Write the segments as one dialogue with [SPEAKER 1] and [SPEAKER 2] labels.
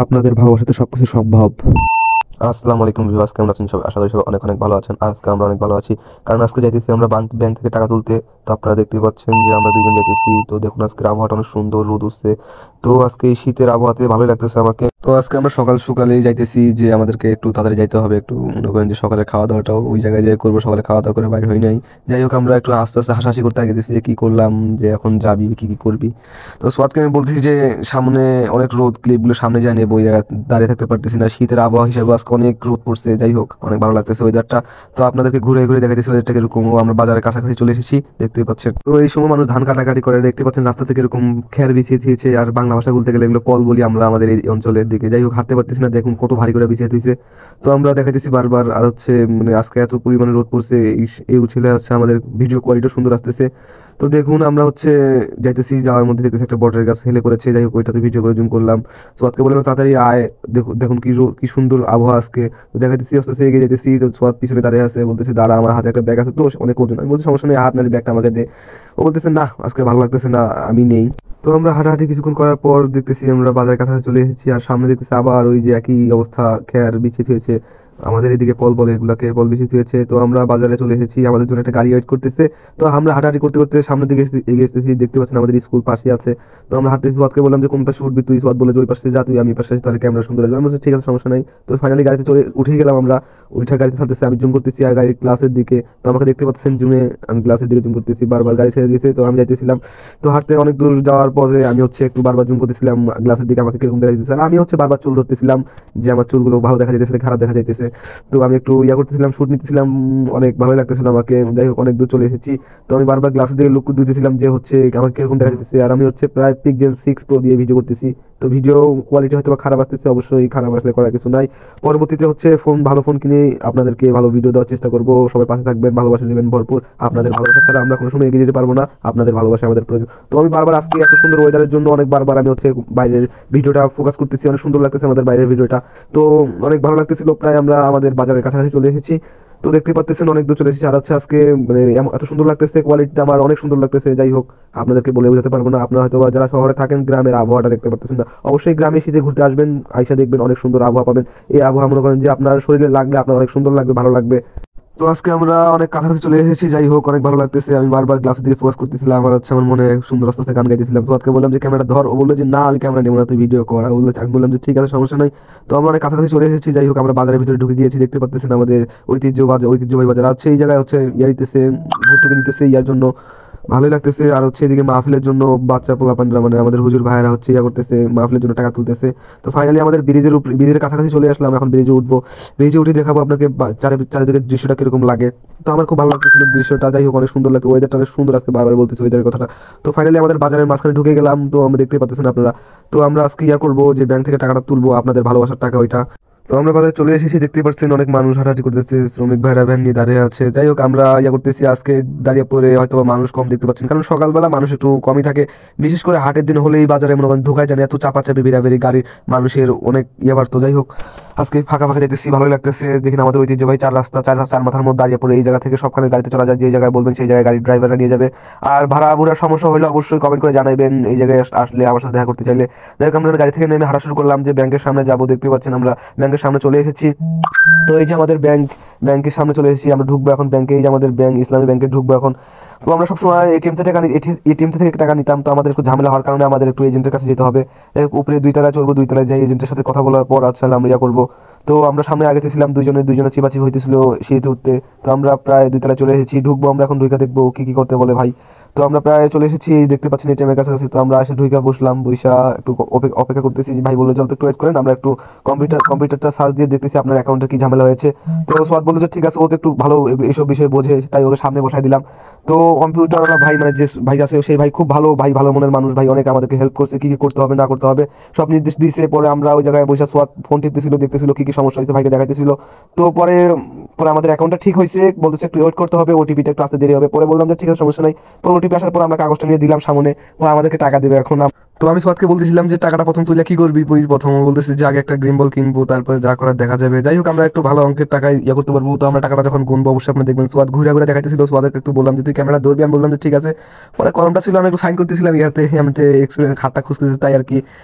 [SPEAKER 1] আপনাদের ভালোবাসাতে সবকিছু সম্ভব।
[SPEAKER 2] আসসালামু আলাইকুম ভিউয়ার্স, কেমন আছেন সবাই? আশা করি সবাই অনেক অনেক ভালো আছেন। আজকে আমরা অনেক ভালো আছি, কারণ আজকে যাইতেছি আমরা ব্যাংক থেকে টাকা তুলতে। তো আপনারা দেখতে পাচ্ছেন যে আমরা দুইজন যাইতেছি। তো দেখুন আজকের আবহাওয়াটা অনেক সুন্দর, রোদ উঠছে। তো আজকে এই শীতের আবহাওয়াতে ভালোই লাগতেছে আমাকে। তো আজকে আমরা সকাল সকালেই যাইতেছি, যে আমাদেরকে একটু তাড়াতাড়ি যাইতে হবে। একটু মনে করেন যে সকালে খাওয়া দাওয়াটাও ওই জায়গায় যাই করবো, সকালে খাওয়া দাওয়া করে বাইরে হই নাই। যাই হোক, আমরা একটু আস্তে আস্তে হাসাহাসি করতে গেতেছি যে কি করলাম, যে এখন যাবি কি কি করবি। তো সোয়াদকে আমি বলতেছি যে সামনে অনেক রোদ, ক্লিপগুলো সামনে যায় নেবো, ওই জায়গায় দাঁড়িয়ে থাকতে পারতেছি না। শীতের আবহাওয়া হিসেবে আজকে অনেক রোদ পড়ছে। যাই হোক, অনেক ভালো লাগতেছে ওয়েদারটা। তো আপনাদেরকে ঘুরে ঘুরে দেখাইতেছি ওয়েদারটা কিরকম। আমরা বাজারের কাছাকাছি চলে এসেছি, দেখতে পাচ্ছেন। তো এই সময় মানুষ ধান কাটাকাটি করে, দেখতে পাচ্ছেন রাস্তা থেকে এরকম খের বিছিয়ে দিয়েছে। আর বাংলা ভাষা বলতে গেলে এগুলো পল বলি আমরা আমাদের এই অঞ্চলের দিকে। যাই হোক, হাঁটতে পারতেছি না, দেখুন কত ভারী করে বিছিয়ে দিয়েছে। তো আমরা দেখাইতেছি বারবার। আর হচ্ছে মানে আজকে এত পরিমাণে রোদ পড়ছে, এই উছিলে হচ্ছে আমাদের ভিডিও কোয়ালিটিও সুন্দর আসতেছে। তো দেখুন আমরা হচ্ছে যাইতেছি, যাওয়ার মধ্যে দেখতেছি একটা বটের গাছ হেলে পড়েছে। যাই হোক, ওইটাতে ভিডিও করে জুম করলাম। সোয়াদকে বললাম তাড়াতাড়ি আয়, দেখুন দেখুন কি সুন্দর আবহাওয়া আজকে। তো দেখাইতেছি আস্তে আস্তে এগিয়ে যেতেছি। তো সোয়াদ পিছনে দাঁড়িয়ে আছে, বলতেছে দাঁড়া, আমার হাতে একটা ব্যাগ আছে তো অনেক ওজন। আমি বলছি সমস্যা নেই, হাত নালি ব্যাগটা আমাকে দে। ও বলতেছে না, আজকে ভালো লাগতেছে না, আমি নেই। তো আমরা হাঁটাহাঁটি কিছুক্ষণ করার পর দেখতেছি আমরা বাজারের কাছাকাছি চলে এসেছি। আর সামনে দেখতেছি আবার ওই যে একই অবস্থা, খেয়ার বিছিয়ে হয়েছে। আমাদের এদিকে পল বলে, এগুলাকে পল বিছিয়ে হয়েছে। তো আমরা বাজারে চলে এসেছি, আমাদের জন্য একটা গাড়ি ওয়েট করতেছে। তো আমরা হাঁটাহাঁটি করতে করতে সামনের দিকে এগিয়ে এসেছি, দেখতে পাচ্ছেন আমাদের স্কুল পাশে আছে। তো আমরা হাঁটতেছি, সোয়াদকে বললাম যে কোন পাশে উঠবি তুই। সোয়াদ বলে যে ওই পাশে যা তুই, আমি এই পাশে আছি, তাহলে ক্যামেরা সুন্দর আসবে। আমি বলছি ঠিক আছে, সমস্যা নাই। তো ফাইনালি গাড়িতে চলে উঠে গেলাম আমরা। উঠে গাড়িতে থাকতেছি, আমি জুম করতেছি আর গাড়ির গ্লাসের দিকে। তো আমাকে দেখতে পাচ্ছেন জুমে, আমি গ্লাসের দিকে জুম করতেছি, বারবার গাড়ি ছেড়ে দিয়েছে। তো আমি যাইতেছিলাম। তো হাঁটতে অনেক দূর যাওয়ার পরে আমি হচ্ছে একটু বারবার জুম করতেছিলাম গ্লাসের দিকে, আমাকে কিরকম দেখা যাইতেছে। আর আমি হচ্ছে বারবার চুল ধরতেছিলাম, যে আমার চুলগুলো ভালো দেখা যাইতেছে খারাপ দেখা যাইতেছে। তো আমি একটু ইয়া করতেছিলাম, শুট নিতেছিলাম, অনেক ভালো লাগতেছিল আমাকে। যাই হোক, অনেক দূর চলে এসেছি। তো আমি বারবার গ্লাসের দিকে লুক দিতেছিলাম যে হচ্ছে আমাকে কিরকম দেখা যাচ্ছে। আর আমি হচ্ছে প্রায় পিক্সেল 6 প্রো দিয়ে ভিডিও করতেছি। তো ভিডিও কোয়ালিটি হয়তো খারাপ আসতেছে, অবশ্যই খারাপ আসলে করার কিছু নাই। পরবর্তীতে হচ্ছে ভালো ফোন কিনে আপনাদেরকে ভালো ভিডিও দেওয়ার চেষ্টা করবো। সবাই পাশে থাকবেন, ভালোবাসা দেবেন ভরপুর। আপনাদের ভালোবাসা ছাড়া আমরা কোনো সময় এগিয়ে যেতে পারবো না, আপনাদের ভালোবাসা আমাদের প্রয়োজন। তো আমি বারবার আজকে এত সুন্দর ওয়েদারের জন্য অনেক বারবার আমি হচ্ছে বাইরের ভিডিওটা ফোকাস করতেছি। অনেক সুন্দর লাগতেছে আমাদের বাইরের ভিডিওটা। তো অনেক ভালো লাগতেছিল। প্রায় আমরা আমাদের বাজারের কাছাকাছি চলে এসেছি। তো দেখতে পাচ্ছেন অনেক দূর চলে এসেছি। আর হচ্ছে আজকে মানে এত সুন্দর লাগতেছে, কোয়ালিটিটা আমার অনেক সুন্দর লাগতেছে। যাই হোক, আপনাদেরকে বলে বোঝাতে পারবো না। আপনারা হয়তো বা যারা শহরে থাকেন, গ্রামের আবহাওয়াটা দেখতে পাচ্ছেন না। অবশ্যই গ্রামে শীতে ঘুরতে আসবেন, আইসা দেখবেন অনেক সুন্দর আবহাওয়া পাবেন। এই আবহাওয়া মনে করেন যে আপনার শরীরে লাগলে আপনার অনেক সুন্দর লাগবে, ভালো লাগবে। তো আজকে আমরা অনেক কাছাকাছি চলে এসেছি। যাই হোক, অনেক ভালো লাগতেছে। আমি বারবার গ্লাসের দিকে ফোকাস করতেছিলাম, আর হচ্ছে আমার মনে সুন্দর আস্তে আস্তে গান গাইতেছিলাম। তো আজকে বললাম যে ক্যামেরা ধর, ও বললো যে না আমি ক্যামেরা নেবো না, তুই ভিডিও কর। আমি বললাম যে ঠিক আছে, সমস্যা নাই। তো আমরা অনেক কাছাকাছি চলে এসেছি। যাই হোক, আমরা বাজারের ভিতরে ঢুকে গিয়েছি, দেখতে পাচ্ছেন আমাদের ঐতিহ্যবাহী বাজার আছে। এই জায়গায় হচ্ছে ইয়া নিতেছে, ভর্তুকি নিতেছে ইয়ার জন্য, ভালোই লাগতেছে। আর হচ্ছে এদিকে মাহফিলের জন্য বাচ্চা পোলাপানরা মানে আমাদের হুজুর ভাইয়েরা হচ্ছে ইয়া করতেছে, মাহফিলের জন্য টাকা তুলতেছে। তো ফাইনালি আমাদের ব্রিজের কাছাকাছি চলে আসলাম। এখন ব্রিজে উঠবো, ব্রিজে উঠে দেখাবো আপনাকে চারিদিকের দৃশ্যটা কিরকম লাগে। তো আমার খুব ভালো লাগতেছিল দৃশ্যটা। যাই হোক, অনেক সুন্দর লাগতো, ওয়েদারটা অনেক সুন্দর। আজকে বারবার বলতেছি ওয়েদারের কথাটা। তো ফাইনালি আমাদের বাজারের মাঝখানে ঢুকে গেলাম। তো আমরা দেখতে পাচ্ছেন আপনারা। তো আমরা আজকে ইয়া করবো যে ব্যাংক থেকে টাকাটা তুলবো, আপনাদের ভালোবাসার টাকা ওইটা। তো আমরা বাজারে চলে এসেছি, দেখতে পাচ্ছেন অনেক মানুষ হাঁটাহাঁটি করতেছে, শ্রমিক ভাইরা ভ্যান নিয়ে দাঁড়িয়ে আছে। যাই হোক, আমরা ইয়া করতেছি আজকে দাঁড়িয়ে পড়ে, হয়তো বা মানুষ কম দেখতে পাচ্ছেন, কারণ সকালবেলা মানুষ একটু কমই থাকে। বিশেষ করে হাটের দিন হলেই বাজারে মনে করেন ঢোকায় জানে, এত চাপাচাপি ভিড়াভিড়ি গাড়ির, মানুষের অনেক ইয়ে বাড়তো। যাই হোক, আজকে ফাঁকা ফাঁকা যেতেছি, ভালোই লাগতেছে। দেখেন আমাদের ঐতিহ্যবাহী চার রাস্তা, চার মাথার মধ্যে দাঁড়িয়ে পড়ে এই জায়গা থেকে সবখানে গাড়িতে চলা যায়, যে জায়গায় বলবেন সেই জায়গায় গাড়ির ড্রাইভাররা নিয়ে যাবে। আর ভাড়া ভুড়ার সমস্যা হলে অবশ্যই কমেন্ট করে জানাবেন, এই জায়গায় আসলে আমার সাথে দেখা করতে চাইলে। যাই হোক, আমরা গাড়ি থেকে নেমে হাঁটা শুরু করলাম, যে ব্যাংকের সামনে যাবো। দেখতে পাচ্ছেন আমরা ব্যাংকের সামনে চলে এসেছি। তো এই যে আমাদের ব্যাংকের সামনে চলে এসেছি, আমরা ঢুকবো এখন ব্যাংকে। এই যে আমাদের ব্যাংক, ইসলামী ব্যাংকে ঢুকবো এখন। তো আমরা সবসময় এটিএম থেকে টাকা নিতাম। তো আমাদের একটু ঝামেলা হওয়ার কারণে আমাদের একটু এজেন্টের কাছে যেতে হবে। উপরে 2 তলায় চলবো, 2 তলায় যাই এজেন্টের সাথে কথা বলার পর আচ্ছা আমরা ইয়া করবো। তো আমরা সামনে আগেতেছিলাম, দুইজনে চিপাচিপি হইতেছিল সিঁড়িতে উঠতে। তো আমরা প্রায় 2 তলায় চলে এসেছি, ঢুকবো আমরা এখন। ঢুকে দেখবো কি কি করতে বলে ভাই। তো আমরা প্রায় চলে এসেছি, দেখতে পাচ্ছেন এটিএমের কাছাকাছি। তো আমরা এসে ঢুকে বসলাম, বৈশা একটু অপেক্ষা করতেছি। যে ভাই বললো জল একটু ওয়েট করেন, আমরা একটু কম্পিউটারটা সার্চ দিয়ে দেখতেছি আপনার অ্যাকাউন্টে কি ঝামেলা হয়েছে। তো সোয়াদ বললো যে ঠিক আছে, ও তো একটু ভালো এইসব বিষয়ে বোঝে, তাই ওকে সামনে বসাই দিলাম। তো কম্পিউটারওয়ালা ভাই মানে যে ভাই আছে, সেই ভাই খুব ভালো ভাই, ভালো মনের মানুষ ভাই, অনেক আমাদেরকে হেল্প করছে, কি কি করতে হবে না করতে হবে সব নির্দেশ দিয়েছে। পরে আমরা ওই জায়গায় বসে সোয়াদ ফোন টিপতেছিল, দেখতেছিল কি কি সমস্যা হয়েছে, ভাইকে দেখাইতেছিল। তো পরে পরে আমাদের অ্যাকাউন্টটা ঠিক হয়েছে, বলতেছে একটু ওয়েট করতে হবে, ওটিপিটা একটু আসতে দেরি হবে। পরে বললাম যে ঠিক আছে, সমস্যা নাই। পরে ওটিপি আসার পর আমরা কাগজটা নিয়ে দিলাম সামনে, ও আমাদেরকে টাকা দেবে এখন। তো আমি সোয়াদকে বলতেছিলাম যে টাকাটা প্রথম তুলে কি করবি, প্রথম ও বলতেছে যে আগে একটা গ্রিন বল কিনবো, তারপরে যা করার দেখা যাবে। যাই হোক, আমরা একটু ভালো অঙ্কের টাকা ইয়ে করতে পারবো। তো আমরা টাকাটা যখন গুনবো অবশ্যই আপনি দেখবেন। সোয়াদ ঘুরে ঘুরে দেখাইতেছিল, সোয়াদকে একটু বললাম যে তুই ক্যামেরা ধরবি, আমি বললাম যে ঠিক আছে। পরে কলমটা ছিল, আমি একটু সাইন করতেছিলাম ইয়াতে, আমি এক্সপিরিয়েন্স খাতা খুঁজতেছি তাই আর কি।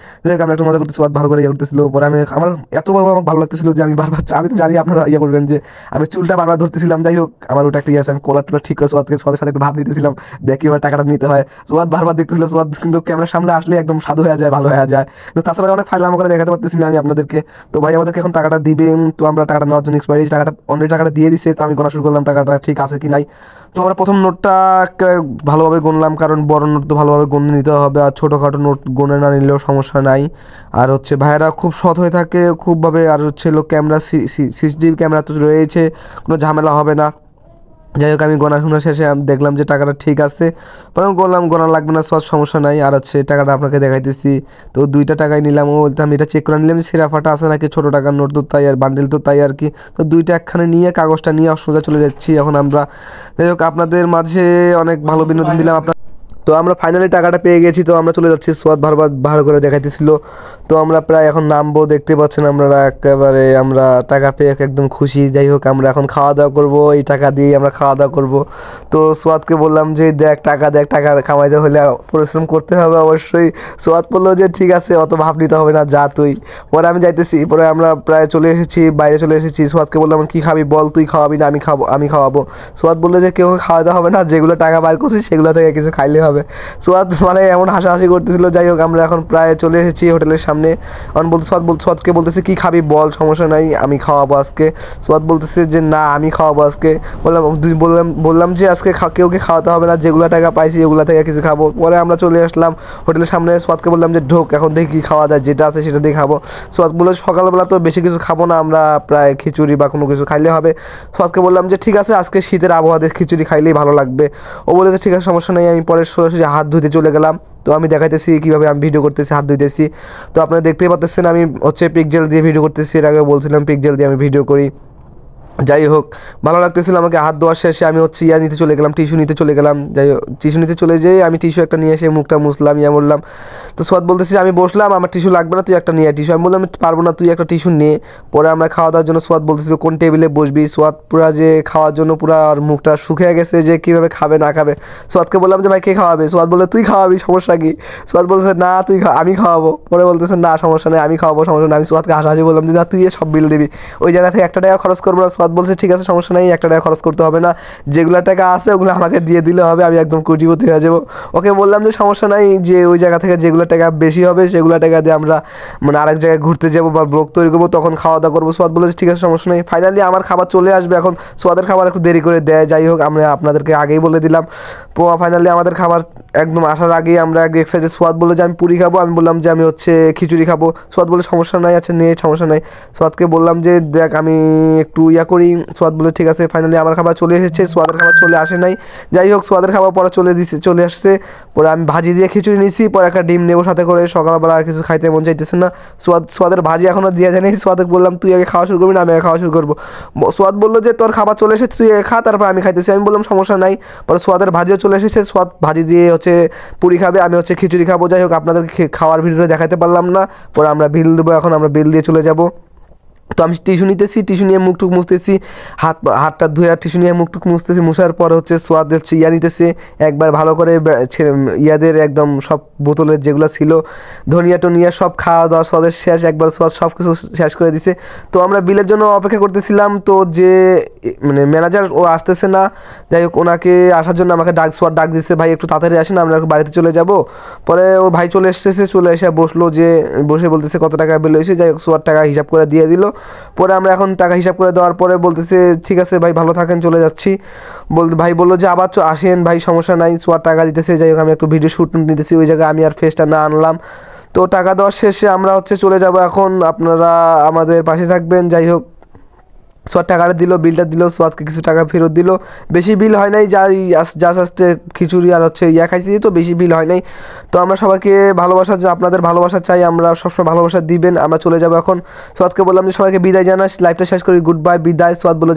[SPEAKER 2] যাই হোক, আমরা একটু মজা করতে, সোয়াদ ভালো করে ইয়ে করতেছিল। পরে আমি আমার এত আমার ভালো লাগতেছিল যে আমি বারবার, আমি তো জানি আপনারা ইয়ে করবেন যে আমি চুলটা বারবার ধরতেছিলাম। যাই হোক, আমার ওটা একটা ইয়ে আছে, আমি কলার টলার ঠিক করে সোয়াদের সাথে একটু ভাব দিতেছিলাম, দেখি এবার টাকাটা নিতে হয়। সোয়াদ বারবার দেখতেছিল, সোয়াদ কিন্তু ক্যামেরার সামনে আসলে একদম সাধু হয়ে যায়, ভালো হয়ে যায়। তো তাছাড়া অনেক ফাইলাম করে দেখাতে পারতেছি না আমি আপনাদেরকে। তো ভাই আমাদেরকে এখন টাকাটা দিবে। তো আমরা টাকাটা নেওয়ার জন্য এক্সপায়ারি টাকাটা অলরেডি টাকাটা দিয়ে দিছে। তো আমি গোনা শুরু করলাম টাকাটা ঠিক আছে কি নাই। তো আমরা প্রথম নোটটা ভালোভাবে গুনলাম, কারণ বড় নোট তো ভালোভাবে গুনে নিতে হবে, আর ছোটোখাটো নোট গুনে না নিলেও সমস্যা নাই। আর হচ্ছে ভাইয়েরা খুব সৎ হয়ে থাকে খুবভাবে। আর হচ্ছে লোক ক্যামেরা সিসিটিভি ক্যামেরা তো রয়েছে, কোনো ঝামেলা হবে না। যাই হোক, আমি গোনা শোনা শেষে আমি দেখলাম যে টাকাটা ঠিক আছে। পরে আমি বললাম গোনা লাগবে না, সব সমস্যা নাই। আর হচ্ছে টাকাটা আপনাকে দেখাইতেছি। তো 2টা টাকাই নিলাম। ও বলতে আমি এটা চেক করে নিলাম যে সেরা ফাটা আছে নাকি, ছোটো টাকার নোট তো তাই, আর বান্ডেল তো তাই আর কি। তো 2টা একখানে নিয়ে কাগজটা নিয়ে সোজা চলে যাচ্ছি এখন আমরা। যাই হোক, আপনাদের মাঝে অনেক ভালো বিনোদন দিলাম আপনার। তো আমরা ফাইনালি টাকাটা পেয়ে গেছি। তো আমরা চলে যাচ্ছি, সোয়াদ ভালো করে দেখাইতেছিল। তো আমরা প্রায় এখন নামবো, দেখতে পাচ্ছেন আপনারা একেবারে আমরা টাকা পেয়ে একদম খুশি। যাই হোক, আমরা এখন খাওয়া দাওয়া করবো, এই টাকা দিয়েই আমরা খাওয়া দাওয়া করবো। তো সোয়াদকে বললাম যে দেখ টাকা দেখ, টাকা কামাইতে হলে পরিশ্রম করতে হবে অবশ্যই। সোয়াদ বললো যে ঠিক আছে, অত ভাব নিতে হবে না, যা তুই। পরে আমি যাইতেছি, পরে আমরা প্রায় চলে এসেছি, বাইরে চলে এসেছি। সোয়াদকে বললাম কি খাবি বল, তুই খাওয়াবি না আমি আমি খাওয়াবো। সোয়াদ বললো যে কেউ খাওয়াতে হবে না, যেগুলো টাকা বার করছিস সেগুলো থেকে কিছু খাইলে হবে। সোয়াদ মানে এমন হাসাহাসি করতেছিল। যাই হোক, আমরা এখন প্রায় চলে এসেছি হোটেলের সামনে। এখন বলতে সোয়াদকে বলতেছে কি খাবি বল, সমস্যা নাই আমি খাওয়াবো আজকে। সোয়াদ বলতেছে যে না আমি খাওয়াবো আজকে। বললাম যে আজকে কেউকে খাওয়াতে হবে না, যেগুলো টাকা পাইছি ওগুলো থেকে কিছু খাবো। পরে আমরা চলে আসলাম হোটেলের সামনে। সোয়াদকে বললাম যে ঢোক, এখন দেখি কী খাওয়া যায়, যেটা আছে সেটা দিয়ে খাবো। সোয়াদ বললো সকালবেলা তো বেশি কিছু খাবো না আমরা, প্রায় খিচুড়ি বা কোনো কিছু খাইলে হবে। সোয়াদকে বললাম যে ঠিক আছে, আজকে শীতের আবহাওয়াতে খিচুড়ি খাইলেই ভালো লাগবে। ও বলেছে ঠিক আছে সমস্যা নেই। আমি পরে সোজাসুজি হাত ধুতে চলে গেলাম। তো আমি দেখাইতেছি কীভাবে আমি ভিডিও করতেছি, হাত ধুইতেছি। তো আপনারা দেখতেই পাচ্ছেন আমি হচ্ছে পিকজেল দিয়ে ভিডিও করতেছি, এর আগে বলছিলাম পিকজেল দিয়ে আমি ভিডিও করি। যাই হোক, ভালো লাগতেছিল আমাকে। হাত ধোয়ার শেষে আমি হচ্ছে নিতে চলে গেলাম, টিস্যু নিতে চলে গেলাম। যাই হোক, টিস্যু নিতে চলে যেয়ে আমি টিস্যু একটা নিয়ে এসে মুখটা মুছলাম, বললাম। তো সোয়াদ বলতেছি আমি বসলাম, আমার টিস্যু লাগবে না, তুই একটা নিয়ে টিস্যু। আমি বললাম আমি পারবো না, তুই একটা টিস্যু নে। পরে আমরা খাওয়া দাওয়ার জন্য সোয়াদ বলতেছিল কোন টেবিলে বসবি। সোয়াদ পুরা যে খাওয়ার জন্য পুরা আর মুখটা শুকিয়ে গেছে যে কীভাবে খাবে না খাবে। সোয়াদকে বললাম যে ভাই কে খাওয়াবে। সোয়াদ বললে তুই খাওয়াবি, সমস্যা কি। সোয়াদ বলতেছে না তুই আমি খাওয়াবো। পরে বলতেছে না সমস্যা নেই আমি খাওয়াবো, সমস্যা নেই। আমি সোয়াদকে হাসাহাসি বললাম যে না তুই সব বিল দিবি, ওই জায়গা থেকে 1 টাকা খরচ করবো না। সোয়াদ বলছে ঠিক আছে সমস্যা নেই, 1 টাকা খরচ করতে হবে না, যেগুলো টাকা আছে ওগুলো আমাকে দিয়ে দিলে হবে, আমি একদম কোটিপতি হয়ে যাবো। ওকে বললাম যে সমস্যা নাই, যে ওই জায়গা থেকে যেগুলো টাকা বেশি হবে সেগুলো টাকা দিয়ে আমরা মানে আরেক জায়গায় ঘুরতে যাবো বা ব্লগ তৈরি করবো, তখন খাওয়া দাওয়া করবো। সোয়াদ বলেছে ঠিক আছে সমস্যা নেই। ফাইনালি আমার খাবার চলে আসবে এখন। সোয়াদের খাবার একটু দেরি করে দেয়, যাই হোক আমরা আপনাদেরকে আগেই বলে দিলাম। ফাইনালি আমাদের খাবার একদম আসার আগেই আমরা এক এক্সাইটেড। সোয়াদ বললো যে আমি পুরি খাবো, আমি বললাম যে আমি হচ্ছে খিচুড়ি খাবো। সোয়াদ বলে সমস্যা নাই, আচ্ছা নে সমস্যা নাই। সোয়াদকে বললাম যে দেখ আমি একটু করি। সোয়াদ বলে ঠিক আছে। ফাইনালি আমার খাবার চলে এসেছে, সোয়াদের খাবার চলে আসে নাই। যাই হোক, সোয়াদের খাবার পরে চলে আসছে। পরে আমি ভাজি দিয়ে খিচুড়ি নিয়েছি, পরে একটা ডিম নেবো সাথে করে, সকালবেলা আর কিছু খাইতে মন চাইতেছে না। সোয়াদের ভাজি এখনও দেওয়া যায়নি। সোয়াদকে বললাম তুই আগে খাওয়া শুরু করবি না আমি আগে খাওয়া শুরু করবো। সোয়াদ বললো যে তোর খাবার চলে এসেছে তুই খা, তারপর আমি খাইতেছি। আমি বললাম সমস্যা নাই। পরে সোয়াদের ভাজিও চলে এসেছে, সোয়াদ ভাজি দিয়ে হচ্ছে পুরি খাবে, আমি হচ্ছে খিচুড়ি খাবো। যাই হোক, আপনাদেরকে খাওয়ার ভিডিওটা দেখাতে পারলাম না। পরে আমরা বিল দেবো, এখন আমরা বিল দিয়ে চলে যাবো। তো আমি টিস্যু নিতেছি, টিস্যু নিয়ে মুখটুক মুছতেছি, হাতটা ধুয়ে আর টিস্যু নিয়ে মুখটুক মুছতেছি। মুছার পর হচ্ছে সোয়াদ হচ্ছে নিতেছে একবার ভালো করে, ইয়াদের একদম সব বোতলের যেগুলো ছিল ধনিয়া টনিয়া সব খাওয়া দাওয়া সোয়াদের শেষ, একবার সোয়াদ সব কিছু শেষ করে দিছে। তো আমরা বিলের জন্য অপেক্ষা করতেছিলাম। তো যে মানে ম্যানেজার ও আসতেছে না, যাই হোক ওনাকে আসার জন্য আমাকে সোয়াদ ডাক দিচ্ছে, ভাই একটু তাড়াতাড়ি আসেন আমরা একটু বাড়িতে চলে যাব। পরে ও ভাই চলে এসেছে, চলে এসে বসলো, যে বসে বলতেছে কত টাকা বিল হয়েছে। যাই হোক, সোয়াদ টাকা হিসাব করে দিয়ে দিল। পরে আমরা এখন টাকা হিসাব করে দেওয়ার পরে বলতেছে ঠিক আছে ভাই ভালো থাকেন চলে যাচ্ছি। ভাই বললো যে আবার আসেন ভাই সমস্যা নাই, সোয়ার টাকা দিতেছে। যাই হোক, আমি একটু ভিডিও শ্যুট নিতেছি, ওই জায়গায় আমি আর ফেসটা না আনলাম। তো টাকা দেওয়ার শেষে আমরা হচ্ছে চলে যাব এখন, আপনারা আমাদের পাশে থাকবেন। যাই হোক, সোয়াদ টাকাটা দিল, বিলটা দিল, সোয়াদকে কিছু টাকা ফেরত দিল। বেশি বিল হয় নাই, জাস্ট খিচুড়ি আর হচ্ছে খাইছি, তো বেশি বিল হয় নাই। তো আমরা সবাইকে আপনাদের ভালোবাসা চাই, আমরা সবসময় ভালোবাসা দিবেন। আমরা চলে যাবো এখন। সোয়াদকে বললাম যে সবাইকে বিদায় জানাস, লাইভটা শেষ করি, গুড বাই, বিদায়। সোয়াদ বললো